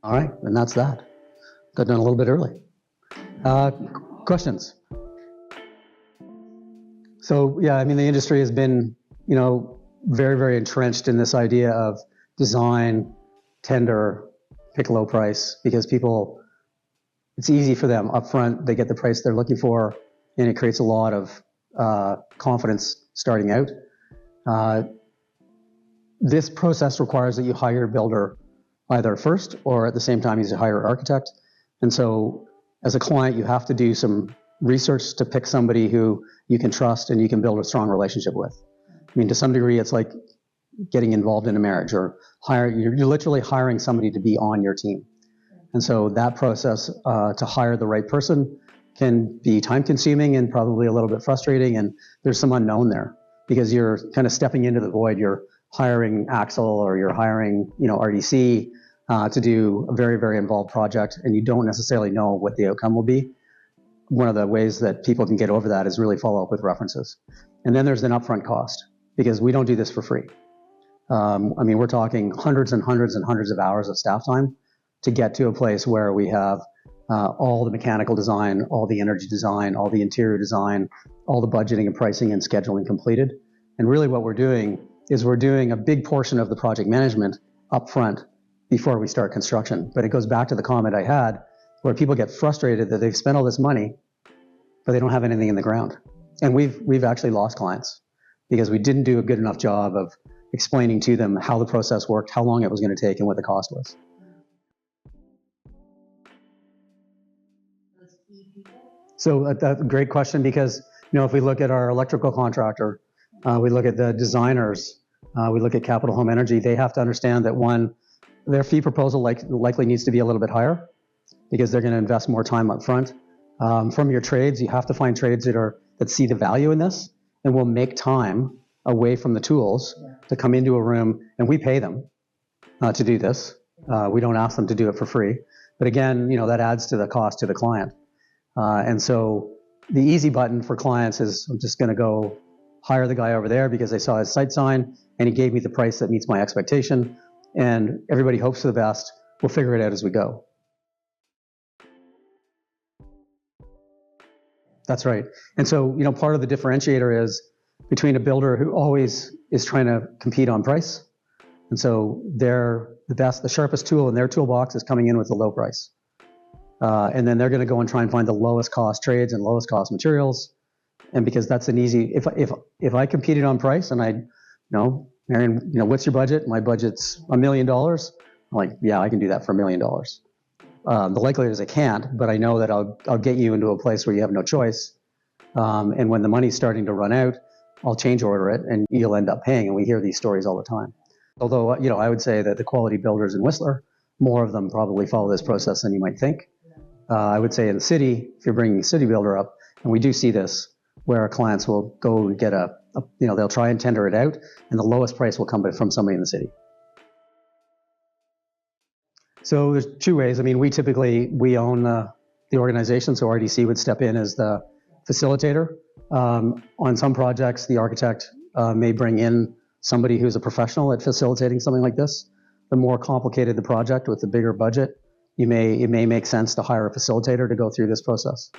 All right, and that's that. Got done a little bit early. Questions? So yeah, I mean, the industry has been, very, very entrenched in this idea of design, tender, pick a low price, because people, it's easy for them up front. They get the price they're looking for, and it creates a lot of confidence starting out. This process requires that you hire a builder either first or at the same time you hire an architect. And so as a client, you have to do some research to pick somebody who you can trust and you can build a strong relationship with. I mean, to some degree, it's like getting involved in a marriage, or you're literally hiring somebody to be on your team. And so that process to hire the right person can be time consuming and probably a little bit frustrating. And there's some unknown there because you're kind of stepping into the void. You're hiring Axel or you're hiring, RDC to do a very, very involved project, and you don't necessarily know what the outcome will be. One of the ways that people can get over that is really follow up with references. And then there's an upfront cost, because we don't do this for free. We're talking hundreds and hundreds and hundreds of hours of staff time to get to a place where we have all the mechanical design, all the energy design, all the interior design, all the budgeting and pricing and scheduling completed. And really what we're doing is we're doing a big portion of the project management up front before we start construction. But it goes back to the comment I had where people get frustrated that they've spent all this money, but they don't have anything in the ground. And we've actually lost clients because we didn't do a good enough job of explaining to them how the process worked, how long it was going to take, and what the cost was. So that's a great question, because if we look at our electrical contractor, we look at the designers, we look at Capital Home Energy, they have to understand that one, their fee proposal likely needs to be a little bit higher because they're going to invest more time up front. From your trades, you have to find trades that see the value in this and will make time away from the tools to come into a room, and we pay them to do this. We don't ask them to do it for free. But again, that adds to the cost to the client. And so the easy button for clients is I'm just going to go hire the guy over there because I saw his site sign and he gave me the price that meets my expectation, and everybody hopes for the best. We'll figure it out as we go. That's right. And so, part of the differentiator is between a builder who always is trying to compete on price. And so they're the sharpest tool in their toolbox is coming in with a low price. And then they're going to go and try and find the lowest cost trades and lowest cost materials. And because that's an easy, if I competed on price and Marion, what's your budget? My budget's $1 million. I'm like, yeah, I can do that for $1 million. The likelihood is I can't, but I know that I'll get you into a place where you have no choice. And when the money's starting to run out, I'll change order it and you'll end up paying. And we hear these stories all the time. Although, I would say that the quality builders in Whistler, more of them probably follow this process than you might think. I would say in the city, if you're bringing a city builder up, and we do see this, where our clients will go and get they'll try and tender it out, and the lowest price will come from somebody in the city. So there's two ways. We own the organization, so RDC would step in as the facilitator. On some projects, the architect may bring in somebody who's a professional at facilitating something like this. The more complicated the project with the bigger budget, it may make sense to hire a facilitator to go through this process.